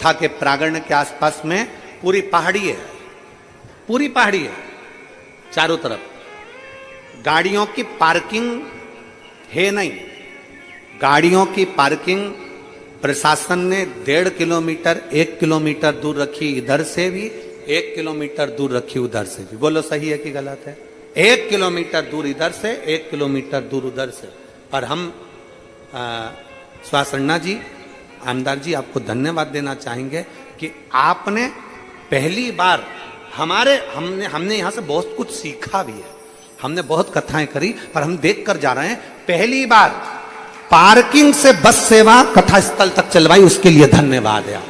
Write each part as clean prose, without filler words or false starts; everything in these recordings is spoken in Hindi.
कथा के प्रांगण के आसपास में पूरी पहाड़ी है, पूरी पहाड़ी है चारों तरफ, गाड़ियों की पार्किंग है नहीं। गाड़ियों की पार्किंग प्रशासन ने 1.5 किलोमीटर 1 किलोमीटर दूर रखी, इधर से भी 1 किलोमीटर दूर रखी, उधर से भी। बोलो सही है कि गलत है? 1 किलोमीटर दूर इधर से, 1 किलोमीटर दूर उधर से। और हम सुहास जी, आमदार जी, आपको धन्यवाद देना चाहेंगे कि आपने पहली बार हमने यहां से बहुत कुछ सीखा भी है, हमने बहुत कथाएं करी, पर हम देख कर जा रहे हैं पहली बार पार्किंग से बस सेवा कथा स्थल तक चलवाई, उसके लिए धन्यवाद है।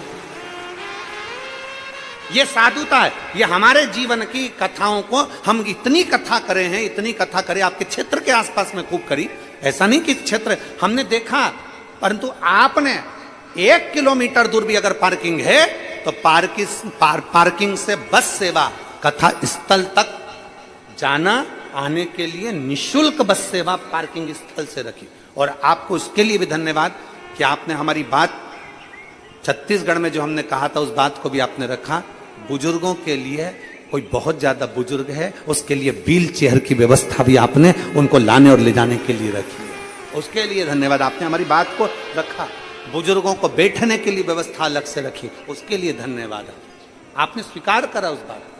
ये साधुता है, ये हमारे जीवन की कथाओं को हम इतनी कथा करे हैं, इतनी कथा करे, आपके क्षेत्र के आसपास में खूब करी, ऐसा नहीं कि क्षेत्र हमने देखा, परंतु आपने 1 किलोमीटर दूर भी अगर पार्किंग है तो पार्किंग से बस सेवा कथा स्थल तक जाना आने के लिए निशुल्क बस सेवा पार्किंग स्थल से रखी। और आपको इसके लिए भी धन्यवाद कि आपने हमारी बात छत्तीसगढ़ में जो हमने कहा था उस बात को भी आपने रखा। बुजुर्गों के लिए, कोई बहुत ज्यादा बुजुर्ग है उसके लिए व्हील चेयर की व्यवस्था भी आपने उनको लाने और ले जाने के लिए रखी है, उसके लिए धन्यवाद। आपने हमारी बात को रखा, बुजुर्गों को बैठने के लिए व्यवस्था अलग से रखी, उसके लिए धन्यवाद। आपने स्वीकार करा उस बात को।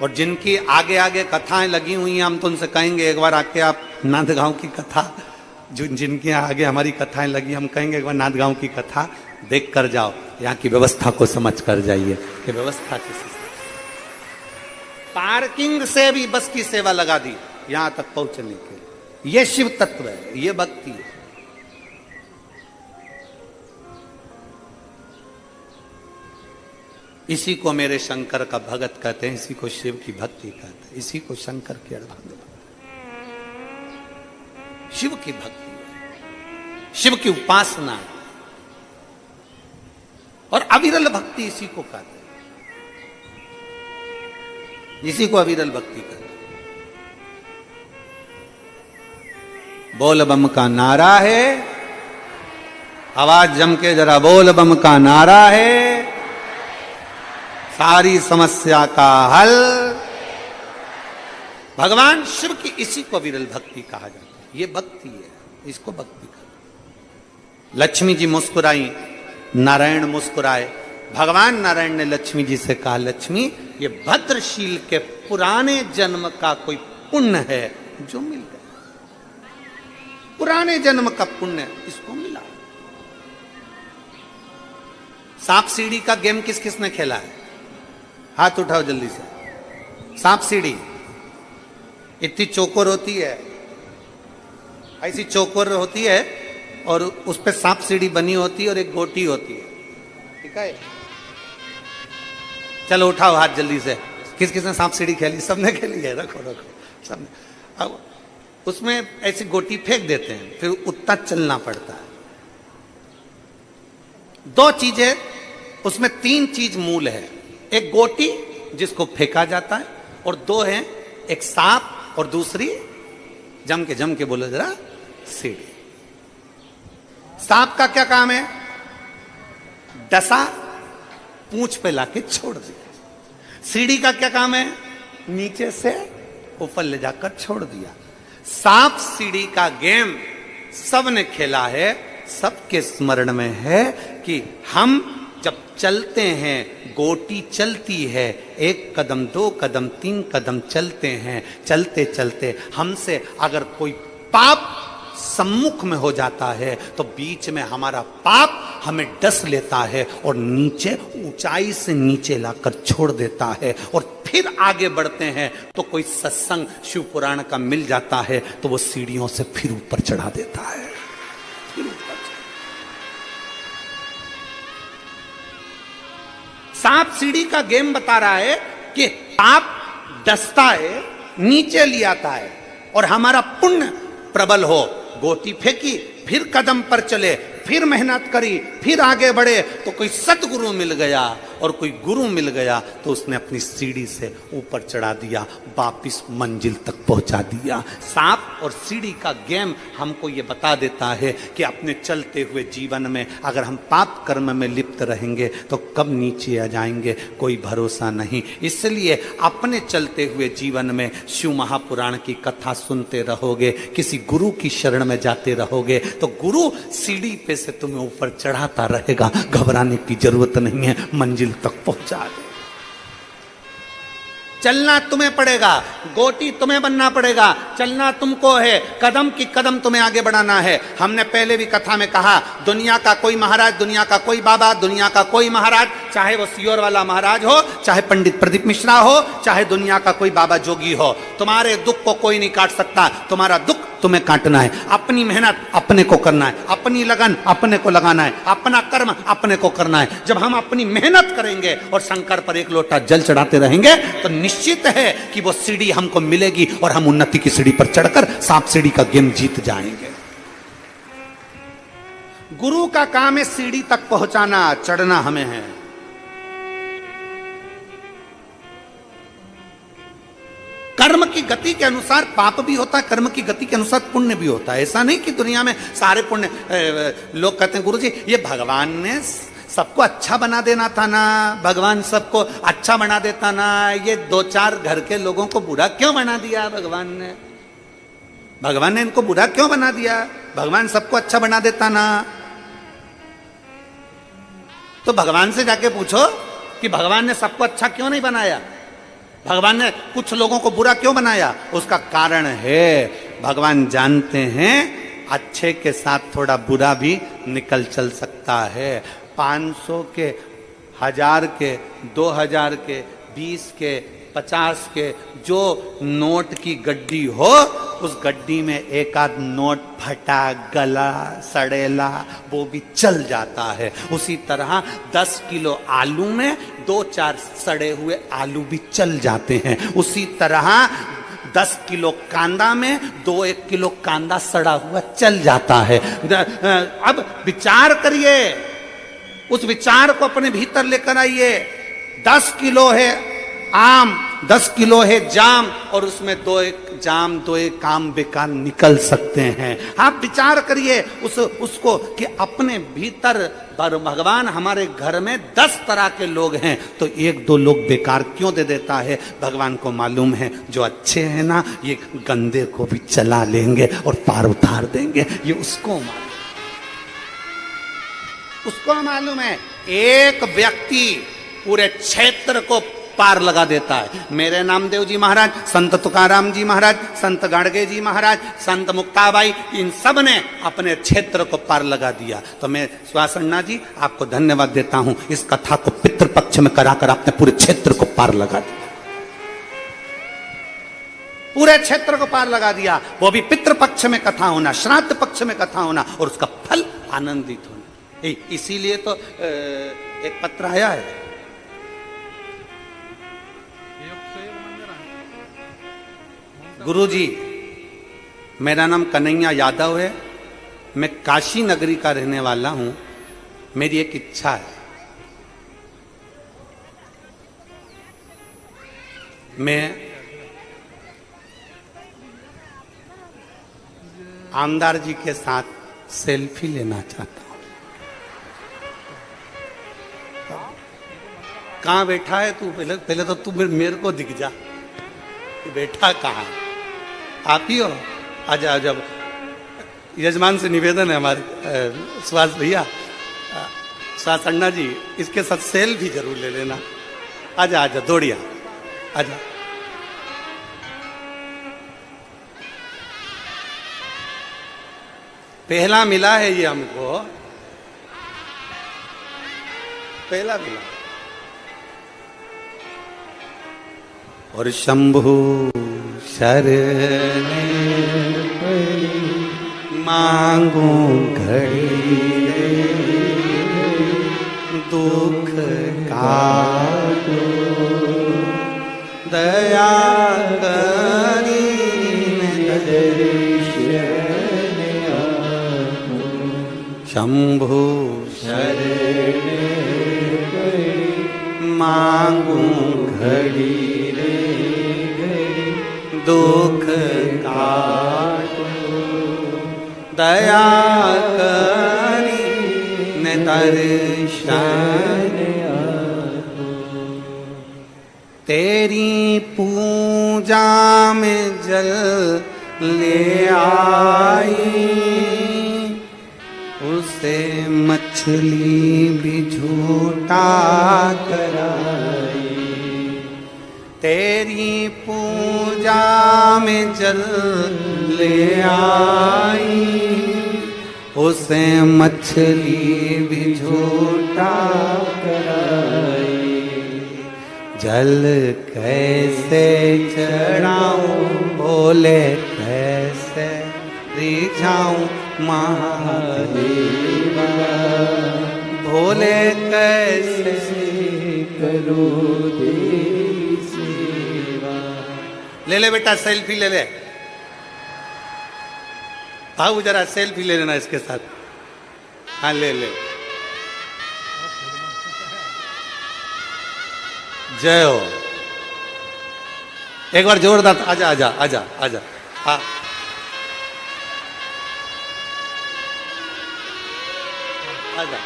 और जिनकी आगे आगे कथाएं लगी हुई हैं, हम तो उनसे कहेंगे एक बार आके आप नांदगांव की कथा, जिनके आगे हमारी कथाएं लगी, हम कहेंगे एक बार नांदगांव की कथा देख कर जाओ, यहाँ की व्यवस्था को समझ कर जाइए कि व्यवस्था किसी पार्किंग से भी बस की सेवा लगा दी यहां तक पहुंचने के लिए। यह शिव तत्व है, यह भक्ति है। इसी को मेरे शंकर का भगत कहते हैं, इसी को शिव की भक्ति कहते हैं, इसी को शंकर की अर्धांगिनी, शिव की भक्ति है, शिव की उपासना है। और अविरल भक्ति इसी को कहते हैं, इसी को अविरल भक्ति कहते हैं। बोल बम का नारा है, आवाज जम के जरा बोल बम का नारा है, सारी समस्या का हल। भगवान शिव की इसी को विरल भक्ति कहा जाता है, ये भक्ति है, इसको भक्ति कहते। लक्ष्मी जी मुस्कुराई, नारायण मुस्कुराए, भगवान नारायण ने लक्ष्मी जी से कहा, लक्ष्मी ये भद्रशील के पुराने जन्म का कोई पुण्य है जो मिल गया, पुराने जन्म का पुण्य इसको मिला। सांप सीढ़ी का गेम किस किसने खेला है? हाथ उठाओ जल्दी से। सांप सीढ़ी इतनी चौकोर होती है, ऐसी चौकोर होती है और उस पे सांप सीढ़ी बनी होती है और एक गोटी होती है, ठीक है? चलो उठाओ हाथ जल्दी से। किस किसने सांप सीढ़ी खेली? सबने खेली है, रखो रखो सबने। अब उसमें ऐसी गोटी फेंक देते हैं, फिर उतना चलना पड़ता है। दो चीजें उसमें, 3 चीज मूल है, एक गोटी जिसको फेंका जाता है, और 2 है, एक सांप और दूसरी जम के बोलो जरा, सीढ़ी। सांप का क्या काम है? डसा पूंछ पे लाके छोड़ दिया। सीढ़ी का क्या काम है? नीचे से ऊपर ले जाकर छोड़ दिया। सांप सीढ़ी का गेम सबने खेला है, सबके स्मरण में है कि हम जब चलते हैं, गोटी चलती है, 1 कदम 2 कदम 3 कदम चलते हैं, चलते चलते हमसे अगर कोई पाप सम्मुख में हो जाता है तो बीच में हमारा पाप हमें डस लेता है और नीचे, ऊंचाई से नीचे लाकर छोड़ देता है। और फिर आगे बढ़ते हैं तो कोई सत्संग शिव पुराण का मिल जाता है तो वो सीढ़ियों से फिर ऊपर चढ़ा देता है, फिर ऊपर। सांप सीढ़ी का गेम बता रहा है कि सांप डसता है, नीचे ले आता है, और हमारा पुण्य प्रबल हो, गोटी फेंकी, फिर कदम पर चले, फिर मेहनत करी, फिर आगे बढ़े तो कोई सतगुरु मिल गया और कोई गुरु मिल गया तो उसने अपनी सीढ़ी से ऊपर चढ़ा दिया, वापिस मंजिल तक पहुंचा दिया। सांप और सीढ़ी का गेम हमको ये बता देता है कि अपने चलते हुए जीवन में अगर हम पाप कर्म में लिप्त रहेंगे तो कब नीचे आ जाएंगे कोई भरोसा नहीं। इसलिए अपने चलते हुए जीवन में शिव महापुराण की कथा सुनते रहोगे, किसी गुरु की शरण में जाते रहोगे तो गुरु सीढ़ी पे से तुम्हें ऊपर चढ़ाता रहेगा, घबराने की जरूरत नहीं है, मंजिल तक पहुंचा दे। चलना तुम्हें पड़ेगा, गोटी तुम्हें बनना पड़ेगा, चलना तुमको है, कदम की कदम तुम्हें आगे बढ़ाना है। हमने पहले भी कथा में कहा, दुनिया का कोई महाराज, दुनिया का कोई बाबा, दुनिया का कोई महाराज, चाहे वो सियोर वाला महाराज हो, चाहे पंडित प्रदीप मिश्रा हो, चाहे दुनिया का कोई बाबा जोगी हो, तुम्हारे दुख को कोई नहीं काट सकता। तुम्हारा दुख तुम्हें काटना है, अपनी मेहनत अपने को करना है, अपनी लगन अपने को लगाना है, अपना कर्म अपने को करना है। जब हम अपनी मेहनत करेंगे और शंकर पर एक लोटा जल चढ़ाते रहेंगे तो निश्चित है कि वो सीढ़ी हमको मिलेगी और हम उन्नति की सीढ़ी पर चढ़कर सांप सीढ़ी का गेम जीत जाएंगे। गुरु का काम है सीढ़ी तक पहुंचाना, चढ़ना हमें है। कर्म की गति के अनुसार पाप भी होता है, कर्म की गति के अनुसार पुण्य भी होता है। ऐसा नहीं कि दुनिया में सारे पुण्य, लोग कहते हैं गुरुजी ये भगवान ने सबको अच्छा बना देना था ना, भगवान सबको अच्छा बना देता ना, ये दो चार घर के लोगों को बुरा क्यों बना दिया भगवान ने? भगवान ने इनको बुरा क्यों बना दिया? भगवान सबको अच्छा बना देता ना। तो भगवान से जाके पूछो कि भगवान ने सबको अच्छा क्यों नहीं बनाया, भगवान ने कुछ लोगों को बुरा क्यों बनाया? उसका कारण है भगवान जानते हैं अच्छे के साथ थोड़ा बुरा भी निकल चल सकता है। 500 के, 1000 के, 2000 के, 20 के, 50 के जो नोट की गड्डी हो, उस गड्डी में एक आध नोट फटा, गला, सड़ेला, वो भी चल जाता है। उसी तरह 10 किलो आलू में 2-4 सड़े हुए आलू भी चल जाते हैं। उसी तरह 10 किलो कांदा में 2-1 किलो कांदा सड़ा हुआ चल जाता है। अब विचार करिए, उस विचार को अपने भीतर लेकर आइए। 10 किलो है आम, 10 किलो है जाम, और उसमें 2-1 जाम 2-1 आम बेकार निकल सकते हैं। आप विचार करिए उसको कि अपने भीतर भगवान हमारे घर में 10 तरह के लोग हैं तो 1-2 लोग बेकार क्यों दे देता है? भगवान को मालूम है जो अच्छे हैं ना, ये गंदे को भी चला लेंगे और पार उतार देंगे। ये उसको मालूम है। एक व्यक्ति पूरे क्षेत्र को पार लगा देता है। मेरे नामदेव जी महाराज, संत तुकाराम जी महाराज, संत गाड़गे जी महाराज, संत मुक्ताबाई, इन सब ने अपने क्षेत्र को पार लगा दिया। तो मैं सुहासन्ना जी आपको धन्यवाद देता हूं, इस कथा को पितृपक्ष में कराकर आपने पूरे क्षेत्र को पार लगा दिया, पूरे क्षेत्र को पार लगा दिया। वो भी पितृपक्ष में कथा होना, श्राद्ध पक्ष में कथा होना और उसका फल आनंदित होना। इसीलिए तो एक पत्र आया है, गुरुजी मेरा नाम कन्हैया यादव है, मैं काशी नगरी का रहने वाला हूं, मेरी एक इच्छा है, मैं आमदार जी के साथ सेल्फी लेना चाहता हूं। कहां बैठा है तू? पहले तो तू मेरे को दिख जा, बैठा कहां? आप ही हो? आजा आजा। यजमान से निवेदन है हमारे सुहास भैया, सुहास अन्ना जी, इसके साथ सेल भी जरूर ले लेना। आजा आजा, दौड़िया आजा। पहला मिला है ये हमको, पहला मिला। और शंभु शरण मांगू घड़ी दुख काटो दया करी शंभु शरण मांगू घड़ी रे घड़ी, दुख काटो दया करी ने दर्शन तेरी पूजा में जल ले आई, उसे मछली भी झूठा कराई। तेरी पूजा में जल ले आई, उसे मछली भी झूठा कराई। जल कैसे चढ़ाऊं बोले कैसे रिझाऊं महादेवा, भोले कैसे करो तेरी सेवा। ले ले बेटा सेल्फी ले ले, आओ जरा सेल्फी ले लेना इसके साथ। हाँ ले ले, जय हो। एक बार जोरदार आजा आजा आजा आजा। हाँ आजा,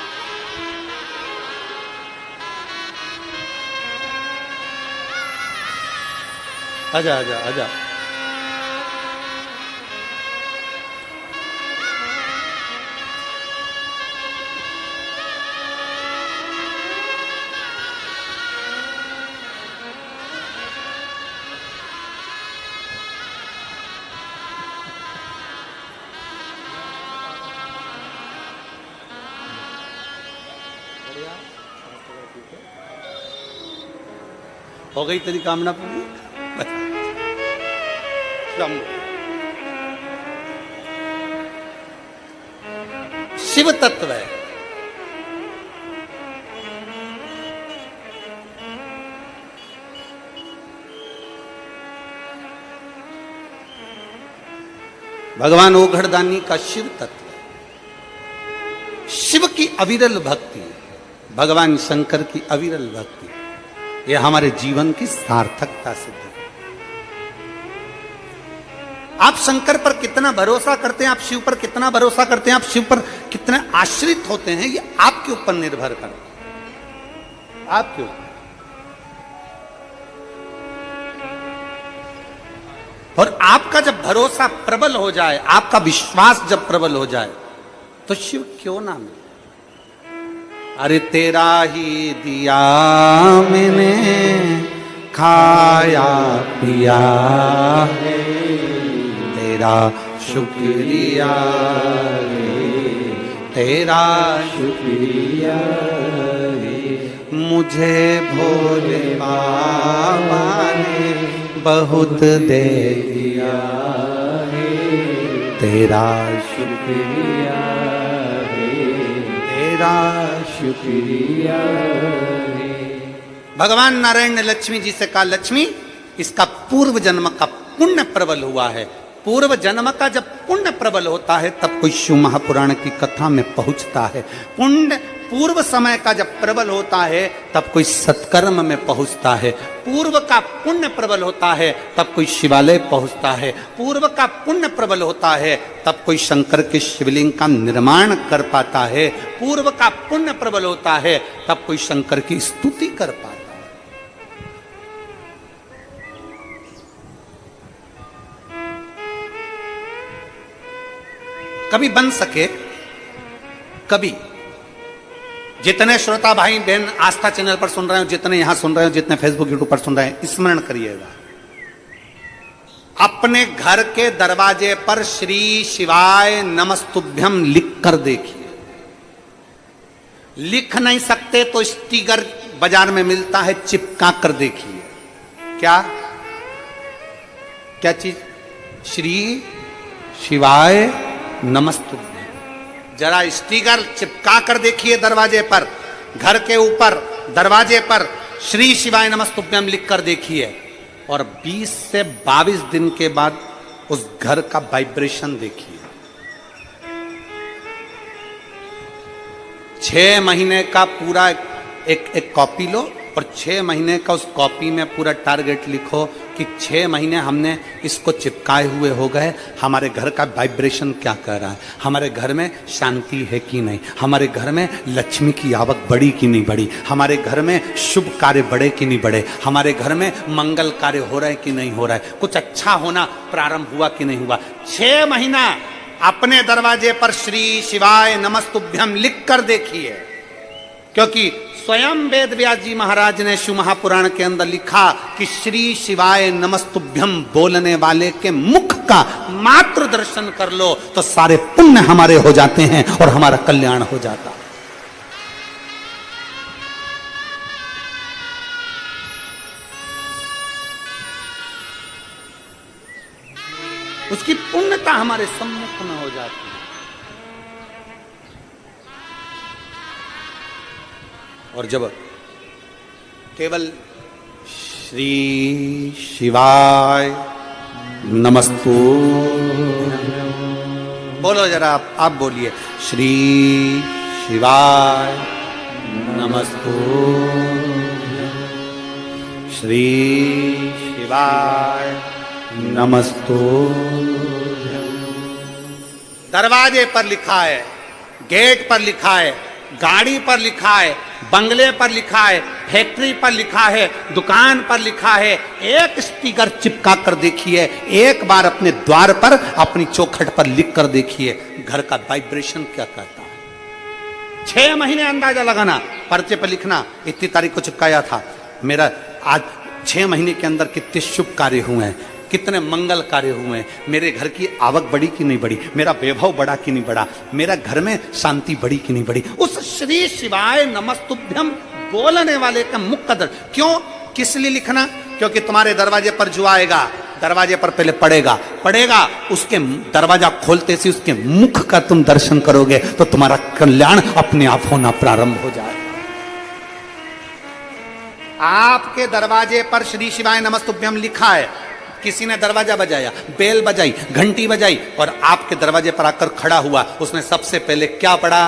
आजा आजा आजा। हो गई तेरी कामना पूरी। शिव तत्व है। भगवान ओघड़दानी का शिव तत्व, शिव की अविरल भक्ति, भगवान शंकर की अविरल भक्ति, यह हमारे जीवन की सार्थकता सिद्ध है। आप शंकर पर कितना भरोसा करते हैं, आप शिव पर कितना भरोसा करते हैं, आप शिव पर कितने आश्रित होते हैं, ये आपके ऊपर निर्भर करता है, आपके ऊपर। और आपका जब भरोसा प्रबल हो जाए, आपका विश्वास जब प्रबल हो जाए, तो शिव क्यों ना मिले। अरे तेरा ही दिया मैंने खाया पिया है, तेरा शुक्रिया है, तेरा शुक्रिया है। मुझे भोले बाबा ने बहुत दे दिया है, तेरा शुक्रिया है, तेरा शुक्रिया है। भगवान नारायण ने लक्ष्मी जी से कहा, लक्ष्मी इसका पूर्व जन्म का पुण्य प्रबल हुआ है। पूर्व जन्म का जब पुण्य प्रबल होता है तब कोई शिव महापुराण की कथा में पहुंचता है। पुण्य पूर्व समय का जब प्रबल होता है तब कोई सत्कर्म में पहुंचता है। पूर्व का पुण्य प्रबल होता है तब कोई शिवालय पहुंचता है। पूर्व का पुण्य प्रबल होता है तब कोई शंकर के शिवलिंग का निर्माण कर पाता है। पूर्व का पुण्य प्रबल होता है तब कोई शंकर की स्तुति कर पाता है। कभी बन सके, कभी जितने श्रोता भाई बहन आस्था चैनल पर सुन रहे हो, जितने यहां सुन रहे हो, जितने फेसबुक यूट्यूब पर सुन रहे हैं, स्मरण करिएगा, अपने घर के दरवाजे पर श्री शिवाय नमस्तुभ्यम लिख कर देखिए। लिख नहीं सकते तो स्टिकर बाजार में मिलता है, चिपका कर देखिए। क्या क्या चीज? श्री शिवाय नमस्तुभ्यम। जरा स्टिकर चिपका कर देखिए दरवाजे पर, घर के ऊपर दरवाजे पर श्री शिवाय नमस्तुभ्यम लिख कर देखिए, और 20 से 22 दिन के बाद उस घर का वाइब्रेशन देखिए। 6 महीने का पूरा एक कॉपी लो, और 6 महीने का उस कॉपी में पूरा टारगेट लिखो कि 6 महीने हमने इसको चिपकाए हुए हो गए, हमारे घर का वाइब्रेशन क्या कर रहा है, हमारे घर में शांति है कि नहीं, हमारे घर में लक्ष्मी की आवक बढ़ी कि नहीं बढ़ी, हमारे घर में शुभ कार्य बढ़े कि नहीं बढ़े, हमारे घर में मंगल कार्य हो रहा है कि नहीं हो रहा है, कुछ अच्छा होना प्रारंभ हुआ कि नहीं हुआ। 6 महीना अपने दरवाजे पर श्री शिवाय नमस्तुभ्यम लिख कर देखिए, क्योंकि स्वयं वेद व्यास जी महाराज ने शिव महापुराण के अंदर लिखा कि श्री शिवाय नमस्तुभ्यम बोलने वाले के मुख का मात्र दर्शन कर लो तो सारे पुण्य हमारे हो जाते हैं और हमारा कल्याण हो जाता है। उसकी पुण्यता हमारे सम्मुख में हो जाती है। और जब केवल श्री शिवाय नमस्तु बोलो जरा, आप बोलिए, श्री शिवाय नमस्तु, श्री शिवाय नमस्तु। दरवाजे पर लिखा है, गेट पर लिखा है, गाड़ी पर लिखा है, बंगले पर लिखा है, फैक्ट्री पर लिखा है, दुकान पर लिखा है, एक स्टिकर चिपका कर देखिए, एक बार अपने द्वार पर अपनी चौखट पर लिख कर देखिए, घर का वाइब्रेशन क्या कहता है। 6 महीने अंदाजा लगाना, पर्चे पर लिखना, इतनी तारीख को चिपकाया था, मेरा आज 6 महीने के अंदर कितने शुभ कार्य हुए हैं, कितने मंगल कार्य हुए, मेरे घर की आवक बढ़ी कि नहीं बढ़ी, मेरा वैभव बढ़ा कि नहीं बढ़ा, मेरा घर में शांति बढ़ी कि नहीं बढ़ी। उस श्री शिवाय नमस्तुभ्यम बोलने वाले का मुख कदर क्यों, किस लिए लिखना, क्योंकि तुम्हारे दरवाजे पर जो आएगा, दरवाजे पर पहले पड़ेगा, उसके दरवाजा खोलते से उसके मुख का तुम दर्शन करोगे तो तुम्हारा कल्याण अपने आप होना प्रारंभ हो जाएगा। आपके दरवाजे पर श्री शिवाय नमस्तुभ्यम लिखा है, किसी ने दरवाजा बजाया, बेल बजाई, घंटी बजाई और आपके दरवाजे पर आकर खड़ा हुआ, उसने सबसे पहले क्या पढ़ा,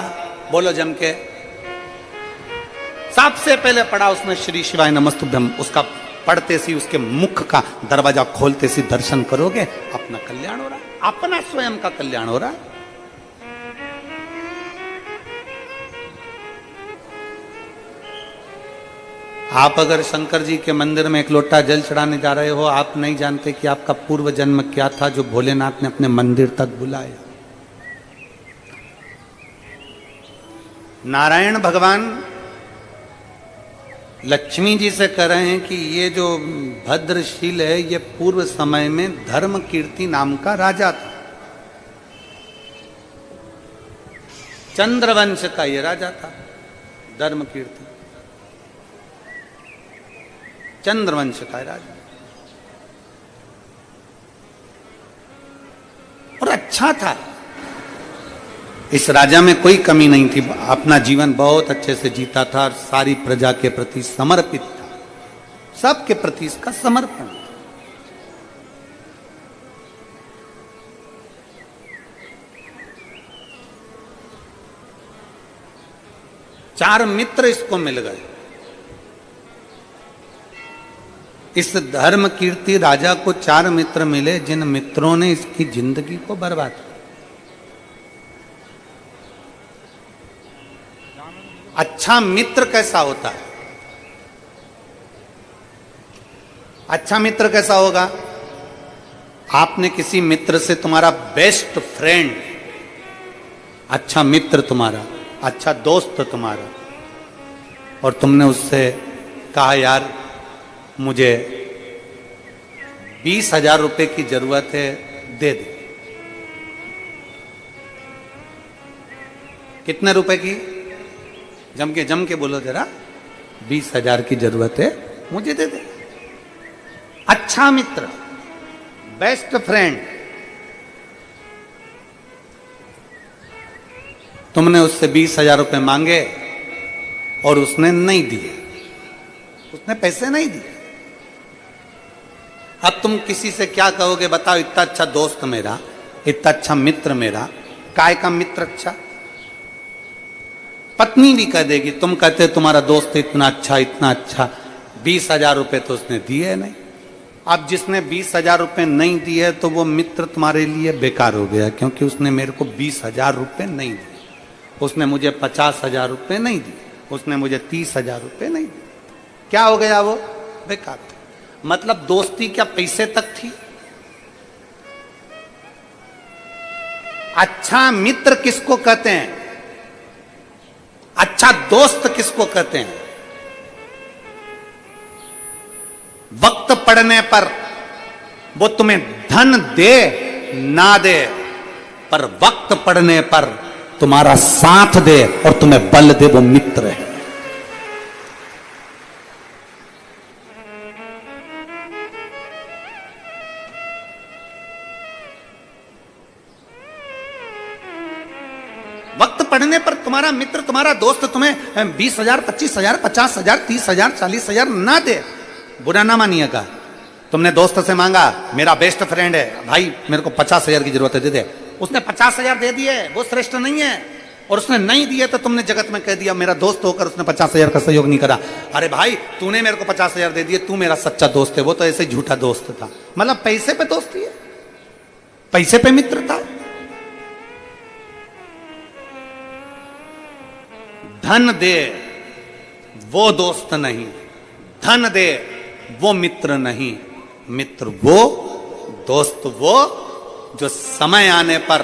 बोलो जम के, सबसे पहले पढ़ा उसने श्री शिवाय नमस्तुभ्यम। उसका पढ़ते सी उसके मुख का दरवाजा खोलते सी दर्शन करोगे, अपना कल्याण हो रहा है, अपना स्वयं का कल्याण हो रहा है। आप अगर शंकर जी के मंदिर में एक लोटा जल चढ़ाने जा रहे हो, आप नहीं जानते कि आपका पूर्व जन्म क्या था जो भोलेनाथ ने अपने मंदिर तक बुलाया। नारायण भगवान लक्ष्मी जी से कह रहे हैं कि ये जो भद्रशील है ये पूर्व समय में धर्म कीर्ति नाम का राजा था, चंद्रवंश का ये राजा था, धर्म कीर्ति चंद्रवंश का राजा, और अच्छा था, इस राजा में कोई कमी नहीं थी, अपना जीवन बहुत अच्छे से जीता था और सारी प्रजा के प्रति समर्पित था, सबके प्रति इसका समर्पण था। चार मित्र इसको मिल गए, इस धर्म कीर्ति राजा को 4 मित्र मिले जिन मित्रों ने इसकी जिंदगी को बर्बाद किया। अच्छा मित्र कैसा होता है, अच्छा मित्र कैसा होगा, आपने किसी मित्र से, तुम्हारा बेस्ट फ्रेंड, अच्छा मित्र तुम्हारा, अच्छा दोस्त तुम्हारा, और तुमने उससे कहा यार मुझे 20,000 रुपए की जरूरत है, दे दे। कितने रुपए की, जम के बोलो जरा, 20,000 की जरूरत है, मुझे दे दे। अच्छा मित्र, बेस्ट फ्रेंड, तुमने उससे 20,000 रुपए मांगे और उसने नहीं दिए, उसने पैसे नहीं दिए। अब तुम किसी से क्या कहोगे बताओ, इतना अच्छा दोस्त मेरा, इतना अच्छा मित्र मेरा, काय का मित्र अच्छा, पत्नी भी कह देगी, तुम कहते तुम्हारा दोस्त इतना अच्छा इतना अच्छा, 20,000 रुपये तो उसने दिए नहीं। अब जिसने 20,000 रुपये नहीं दिए तो वो मित्र तुम्हारे लिए बेकार हो गया, क्योंकि उसने मेरे को 20,000 रुपये नहीं दिए, उसने मुझे 50,000 रुपये नहीं दिए, उसने मुझे 30,000 रुपये नहीं दिए। क्या हो गया? वो बेकार। मतलब दोस्ती क्या पैसे तक थी? अच्छा मित्र किसको कहते हैं? अच्छा दोस्त किसको कहते हैं? वक्त पड़ने पर वो तुम्हें धन दे ना दे, पर वक्त पड़ने पर तुम्हारा साथ दे और तुम्हें बल दे, वो मित्र है। वक्त पड़ने पर तुम्हारा मित्र, तुम्हारा दोस्त तुम्हें 20,000, 25,000, 50,000, 30,000, 40,000 ना दे, बुरा ना मानिएगा। तुमने दोस्त से मांगा, मेरा बेस्ट फ्रेंड है भाई, मेरे को 50,000 की जरूरत है, दे दे। उसने 50,000 दे दिए, वो श्रेष्ठ नहीं है। और उसने नहीं दिए तो तुमने जगत में कह दिया मेरा दोस्त होकर उसने 50,000 का सहयोग नहीं करा। अरे भाई तूने मेरे को 50,000 दे दिए, तू मेरा सच्चा दोस्त है, वो तो ऐसे झूठा दोस्त था। मतलब पैसे पे दोस्ती है, पैसे पे मित्रता। धन दे वो दोस्त नहीं, धन दे वो मित्र नहीं। मित्र वो, दोस्त वो जो समय आने पर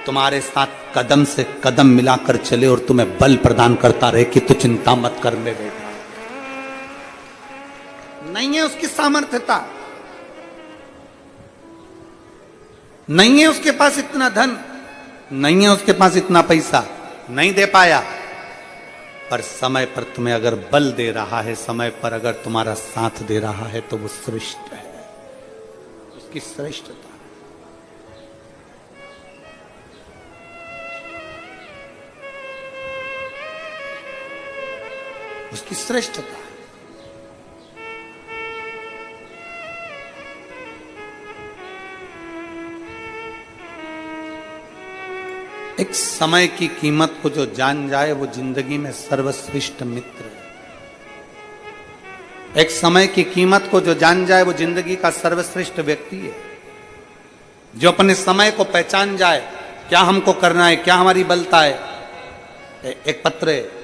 तुम्हारे साथ कदम से कदम मिलाकर चले और तुम्हें बल प्रदान करता रहे कि तू चिंता मत कर ले बेटा। नहीं है उसकी सामर्थ्यता, नहीं है उसके पास इतना धन, नहीं है उसके पास इतना पैसा, नहीं दे पाया, पर समय पर तुम्हें अगर बल दे रहा है, समय पर अगर तुम्हारा साथ दे रहा है, तो वो श्रेष्ठ है, उसकी श्रेष्ठता। उसकी श्रेष्ठता। एक समय की कीमत को जो जान जाए वो जिंदगी में सर्वश्रेष्ठ मित्र है। एक समय की कीमत को जो जान जाए वो जिंदगी का सर्वश्रेष्ठ व्यक्ति है। जो अपने समय को पहचान जाए, क्या हमको करना है, क्या हमारी बलता है। एक पत्र है,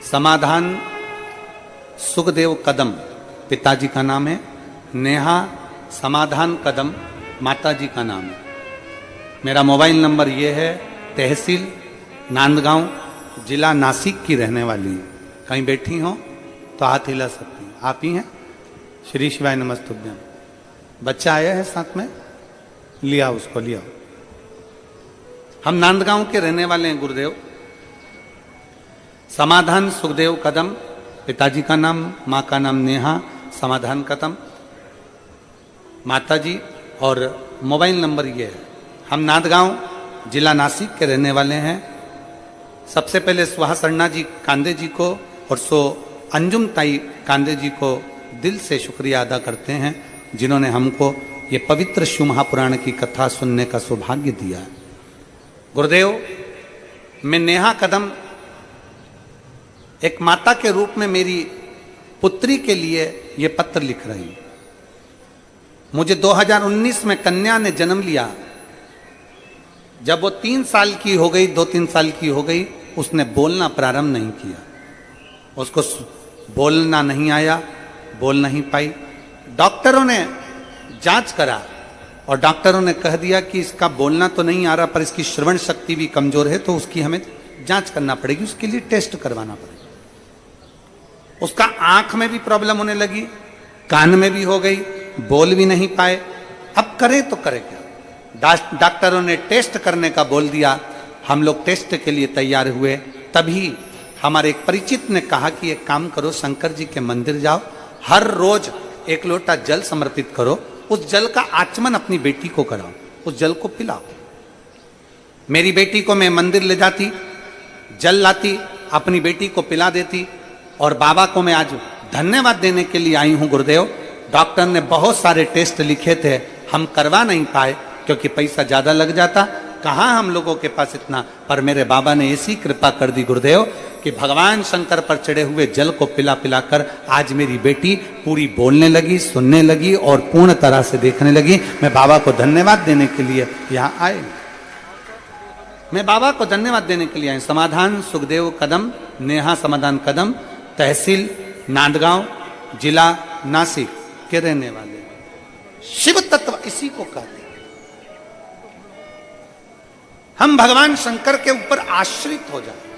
समाधान सुखदेव कदम पिताजी का नाम है, नेहा समाधान कदम माताजी का नाम है। मेरा मोबाइल नंबर ये है। तहसील नांदगांव, जिला नासिक की रहने वाली है। कहीं बैठी हो तो हाथ हिला सकती हैं। आप ही हैं? श्री शिवाय नमस्तुभ्यम। बच्चा आया है साथ में, लिया उसको, लिया। हम नांदगांव के रहने वाले हैं गुरुदेव। समाधान सुखदेव कदम, पिताजी का नाम, माँ का नाम नेहा समाधान कदम, माताजी, और मोबाइल नंबर ये है। हम नांदगांव जिला नासिक के रहने वाले हैं। सबसे पहले सुहासन्ना जी कांदे जी को और सो अंजुम ताई कांदे जी को दिल से शुक्रिया अदा करते हैं, जिन्होंने हमको ये पवित्र शिव महापुराण की कथा सुनने का सौभाग्य दिया। गुरुदेव, मैं नेहा कदम एक माता के रूप में मेरी पुत्री के लिए ये पत्र लिख रही हूं। मुझे 2019 में कन्या ने जन्म लिया। जब वो 3 साल की हो गई, 2-3 साल की हो गई, उसने बोलना प्रारंभ नहीं किया। उसको बोलना नहीं आया, बोल नहीं पाई। डॉक्टरों ने जांच करा और डॉक्टरों ने कह दिया कि इसका बोलना तो नहीं आ रहा, पर इसकी श्रवण शक्ति भी कमजोर है, तो उसकी हमें जांच करना पड़ेगी, उसके लिए टेस्ट करवाना पड़ेगा। उसका आंख में भी प्रॉब्लम होने लगी, कान में भी हो गई, बोल भी नहीं पाए। अब करें तो करें क्या? डॉक्टरों ने टेस्ट करने का बोल दिया। हम लोग टेस्ट के लिए तैयार हुए। तभी हमारे एक परिचित ने कहा कि एक काम करो, शंकर जी के मंदिर जाओ, हर रोज 1 लोटा जल समर्पित करो, उस जल का आचमन अपनी बेटी को कराओ, उस जल को पिलाओ। मेरी बेटी को मैं मंदिर ले जाती, जल लाती, अपनी बेटी को पिला देती। और बाबा को मैं आज धन्यवाद देने के लिए आई हूं गुरुदेव। डॉक्टर ने बहुत सारे टेस्ट लिखे थे, हम करवा नहीं पाए क्योंकि पैसा ज्यादा लग जाता, कहाँ हम लोगों के पास इतना। पर मेरे बाबा ने ऐसी कृपा कर दी गुरुदेव कि भगवान शंकर पर चढ़े हुए जल को पिला पिलाकर आज मेरी बेटी पूरी बोलने लगी, सुनने लगी और पूर्ण तरह से देखने लगी। मैं बाबा को धन्यवाद देने के लिए यहाँ आए, मैं बाबा को धन्यवाद देने के लिए आए। समाधान सुखदेव कदम, नेहा समाधान कदम, तहसील नांदगांव, जिला नासिक के रहने वाले। शिव तत्व इसी को कहते हैं। हम भगवान शंकर के ऊपर आश्रित हो जाए,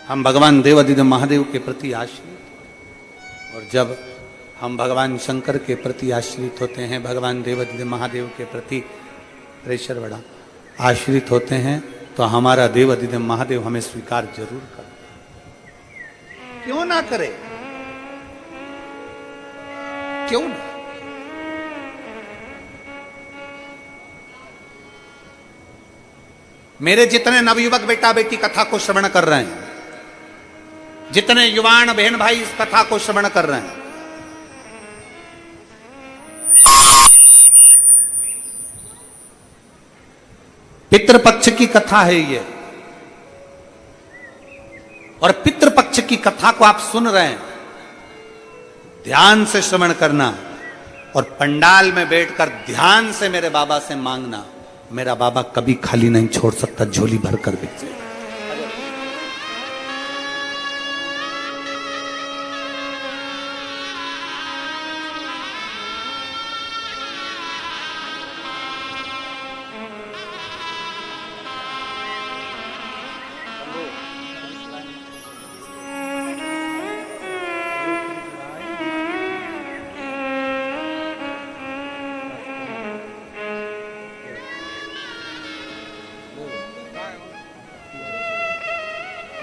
हम भगवान देवादिदेव महादेव के प्रति आश्रित। और जब हम भगवान शंकर के प्रति आश्रित होते हैं, भगवान देवादिदेव महादेव के प्रति प्रेशर बड़ा आश्रित होते हैं, तो हमारा देवादिदेव महादेव हमें स्वीकार जरूर करते। क्यों ना करे, क्यों ना। मेरे जितने नवयुवक बेटा बेटी कथा को श्रवण कर रहे हैं, जितने युवान बहन भाई इस कथा को श्रवण कर रहे हैं, पितृपक्ष की कथा है ये, और पितृपक्ष की कथा को आप सुन रहे हैं। ध्यान से श्रवण करना और पंडाल में बैठकर ध्यान से मेरे बाबा से मांगना। मेरा बाबा कभी खाली नहीं छोड़ सकता, झोली भरकर भेजे।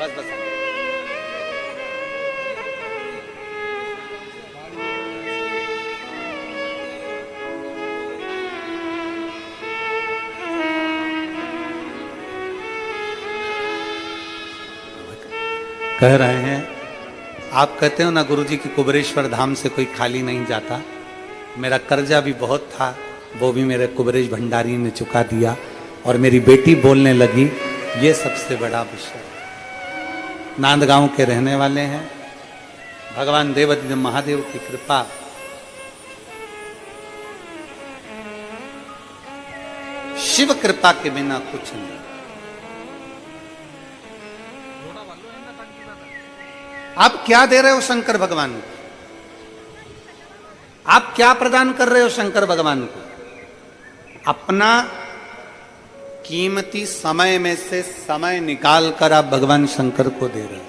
बस बस कह रहे हैं, आप कहते हो ना गुरुजी की कुबेरेश्वर धाम से कोई खाली नहीं जाता। मेरा कर्जा भी बहुत था, वो भी मेरे कुबेरेश भंडारी ने चुका दिया, और मेरी बेटी बोलने लगी। ये सबसे बड़ा विषय। नांदगांव के रहने वाले हैं, भगवान देवादिदेव महादेव की कृपा। शिव कृपा के बिना कुछ नहीं। आप क्या दे रहे हो शंकर भगवान को? आप क्या प्रदान कर रहे हो शंकर भगवान को? अपना कीमती समय में से समय निकाल कर आप भगवान शंकर को दे रहे हो।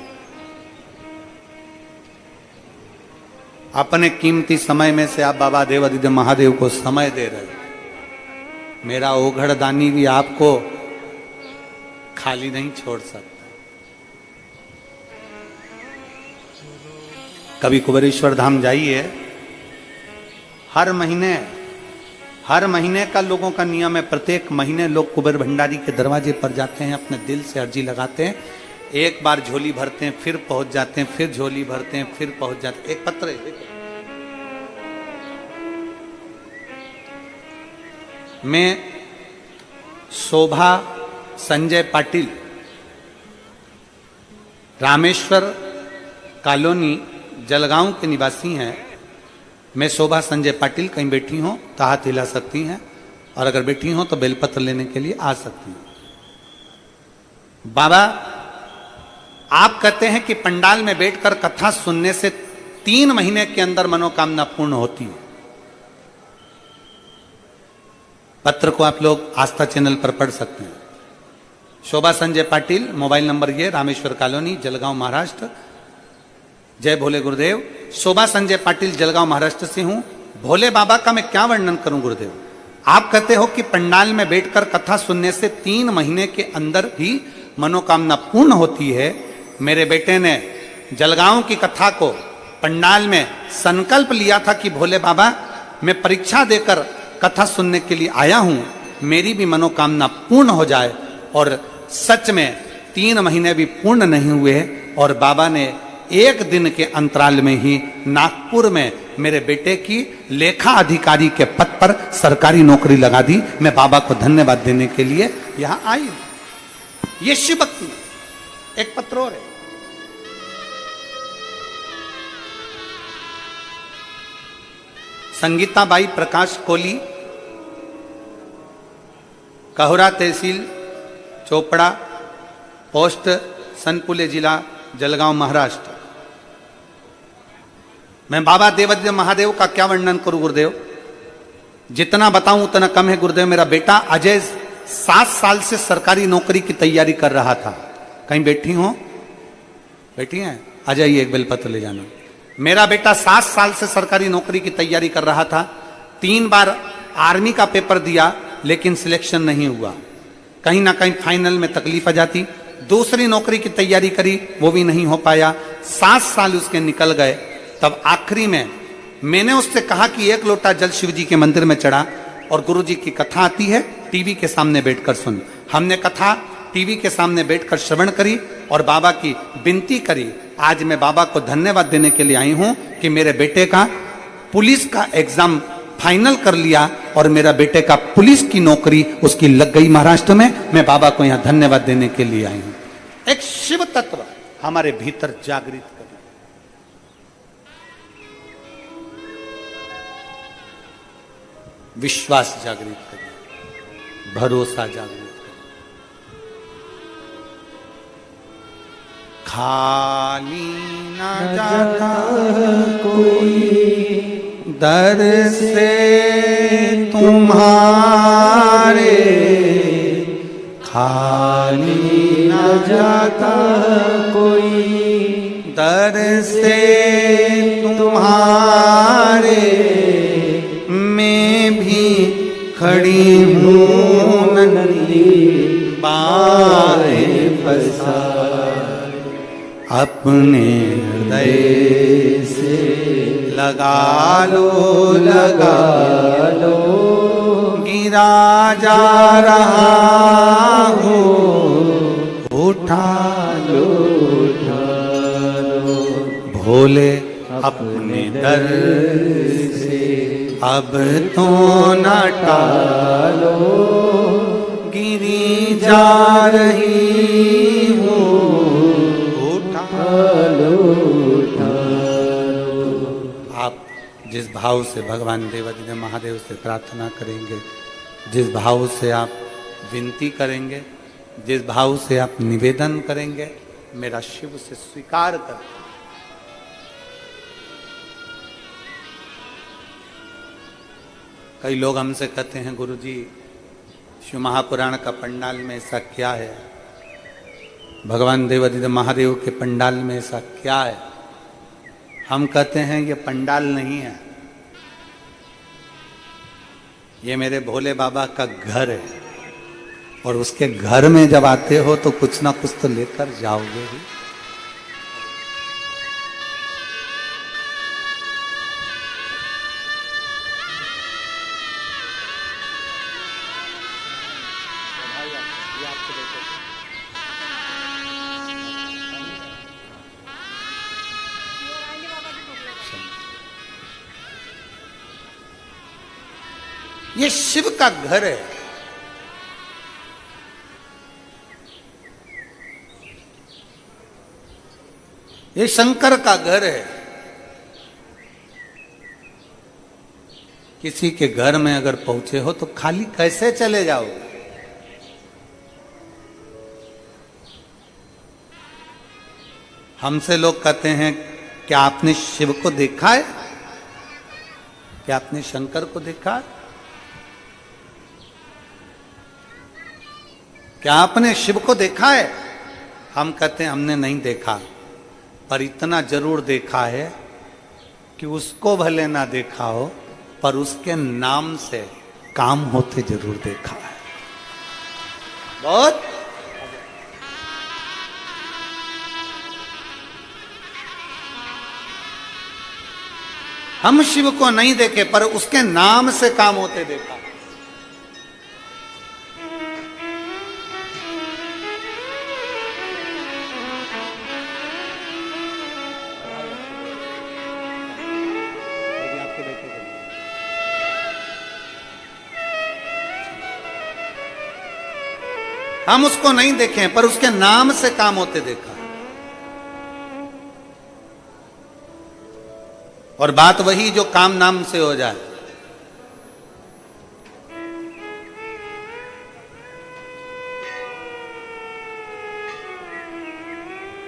अपने कीमती समय में से आप बाबा देवादिदेव महादेव को समय दे रहे हो। मेरा ओघड़ दानी भी आपको खाली नहीं छोड़ सकता। कभी कुबेरेश्वर धाम जाइए, हर महीने का लोगों का नियम है। प्रत्येक महीने लोग कुबेर भंडारी के दरवाजे पर जाते हैं, अपने दिल से अर्जी लगाते हैं। एक बार झोली भरते हैं, फिर पहुंच जाते हैं, फिर झोली भरते हैं, फिर पहुंच जाते हैं। एक पत्र है, मैं शोभा संजय पाटिल, रामेश्वर कॉलोनी जलगांव के निवासी हैं। मैं शोभा संजय पाटिल, कहीं बैठी हो तो हाथ हिला सकती हैं, और अगर बैठी हो तो बेलपत्र लेने के लिए आ सकती हैं। बाबा, आप कहते हैं कि पंडाल में बैठकर कथा सुनने से 3 महीने के अंदर मनोकामना पूर्ण होती है। पत्र को आप लोग आस्था चैनल पर पढ़ सकते हैं। शोभा संजय पाटिल, मोबाइल नंबर ये, रामेश्वर कॉलोनी, जलगांव, महाराष्ट्र। जय भोले गुरुदेव। शोभा संजय पाटिल, जलगांव, महाराष्ट्र से हूं। भोले बाबा का मैं क्या वर्णन करूं गुरुदेव। आप कहते हो कि पंडाल में बैठकर कथा सुनने से 3 महीने के अंदर ही मनोकामना पूर्ण होती है। मेरे बेटे ने जलगांव की कथा को पंडाल में संकल्प लिया था कि भोले बाबा, मैं परीक्षा देकर कथा सुनने के लिए आया हूं, मेरी भी मनोकामना पूर्ण हो जाए। और सच में 3 महीने भी पूर्ण नहीं हुए, और बाबा ने एक दिन के अंतराल में ही नागपुर में मेरे बेटे की लेखा अधिकारी के पद पर सरकारी नौकरी लगा दी। मैं बाबा को धन्यवाद देने के लिए यहां आई हूं। ये शिव भक्ति। एक पत्र और है, संगीताबाई प्रकाश कोली, कहोरा तहसील, चोपड़ा पोस्ट, सनपुले जिला, जलगांव, महाराष्ट्र। मैं बाबा देवादिदेव महादेव का क्या वर्णन करूं गुरुदेव, जितना बताऊं उतना कम है गुरुदेव। मेरा बेटा अजय 7 साल से सरकारी नौकरी की तैयारी कर रहा था। कहीं बैठी हो, बैठी हैं, आ जाइए एक बेलपत्र ले जाना। मेरा बेटा 7 साल से सरकारी नौकरी की तैयारी कर रहा था। 3 बार आर्मी का पेपर दिया लेकिन सिलेक्शन नहीं हुआ। कहीं ना कहीं फाइनल में तकलीफ आ जाती। दूसरी नौकरी की तैयारी करी, वो भी नहीं हो पाया। 7 साल उसके निकल गए। तब आखिरी में मैंने उससे कहा कि 1 लोटा जल शिव जी के मंदिर में चढ़ा और गुरु जी की कथा आती है, टीवी के सामने बैठकर सुन। हमने कथा टीवी के सामने बैठकर श्रवण करी और बाबा की विनती करी। आज मैं बाबा को धन्यवाद देने के लिए आई हूं कि मेरे बेटे का पुलिस का एग्जाम फाइनल कर लिया और मेरा बेटे का पुलिस की नौकरी उसकी लग गई महाराष्ट्र में। मैं बाबा को यहां धन्यवाद देने के लिए आई हूं। एक शिव तत्व हमारे भीतर जागृत करें, विश्वास जागृत करें, भरोसा जागृत करें। खाली ना जाता कोई दर से तुम्हारे, खाली ना जाता कोई दर से तुम्हारे, मैं भी खड़ी हूँ नंदी बाहे पसारे, अपने हृदय से लगा लो गिरा जा रहा हो, उठा लो भोले अपने दर से, अब तो न टालो गिरी जा रही हूँ, उठा लो। आप जिस भाव से भगवान देवादिदेव महादेव से प्रार्थना करेंगे, जिस भाव से आप विनती करेंगे, जिस भाव से आप निवेदन करेंगे, मेरा शिव से स्वीकार कर। कई लोग हमसे कहते हैं गुरुजी शिव महापुराण का पंडाल में ऐसा क्या है, भगवान देवादिदेव महादेव के पंडाल में ऐसा क्या है। हम कहते हैं ये पंडाल नहीं है, ये मेरे भोले बाबा का घर है और उसके घर में जब आते हो तो कुछ ना कुछ तो लेकर जाओगे ही। ये शिव का घर है। ये शंकर का घर है। किसी के घर में अगर पहुंचे हो तो खाली कैसे चले जाओगे? हमसे लोग कहते हैं क्या आपने शिव को देखा है, क्या आपने शंकर को देखा है, क्या आपने शिव को देखा है? हम कहते हैं हमने नहीं देखा, पर इतना जरूर देखा है कि उसको भले ना देखा हो पर उसके नाम से काम होते जरूर देखा है। बहुत हम शिव को नहीं देखे पर उसके नाम से काम होते देखा। हम उसको नहीं देखे पर उसके नाम से काम होते देखा। और बात वही जो काम नाम से हो जाए।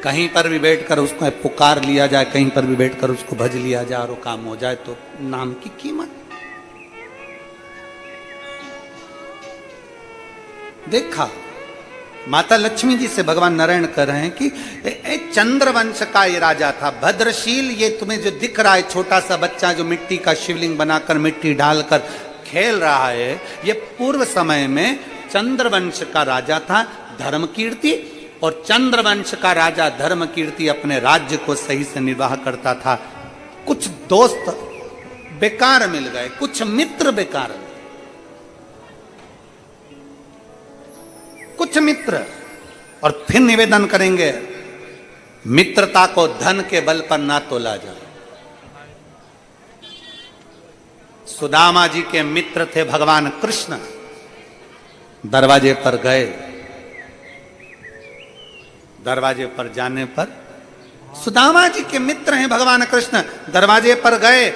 कहीं पर भी बैठकर उसको पुकार लिया जाए, कहीं पर भी बैठकर उसको भज लिया जाए और वो काम हो जाए, तो नाम की कीमत। देखा माता लक्ष्मी जी से भगवान नारायण कह रहे हैं कि चंद्रवंश का ये राजा था भद्रशील। ये तुम्हें जो दिख रहा है छोटा सा बच्चा जो मिट्टी का शिवलिंग बनाकर मिट्टी डालकर खेल रहा है, ये पूर्व समय में चंद्रवंश का राजा था धर्मकीर्ति। और चंद्रवंश का राजा धर्मकीर्ति अपने राज्य को सही से निर्वाह करता था। कुछ दोस्त बेकार मिल गए, कुछ मित्र बेकार मिल गए, कुछ मित्र। और फिर निवेदन करेंगे मित्रता को धन के बल पर ना तोला जाए। सुदामा जी के मित्र थे भगवान कृष्ण। दरवाजे पर गए, दरवाजे पर जाने पर सुदामा जी के मित्र हैं भगवान कृष्ण। दरवाजे पर गए,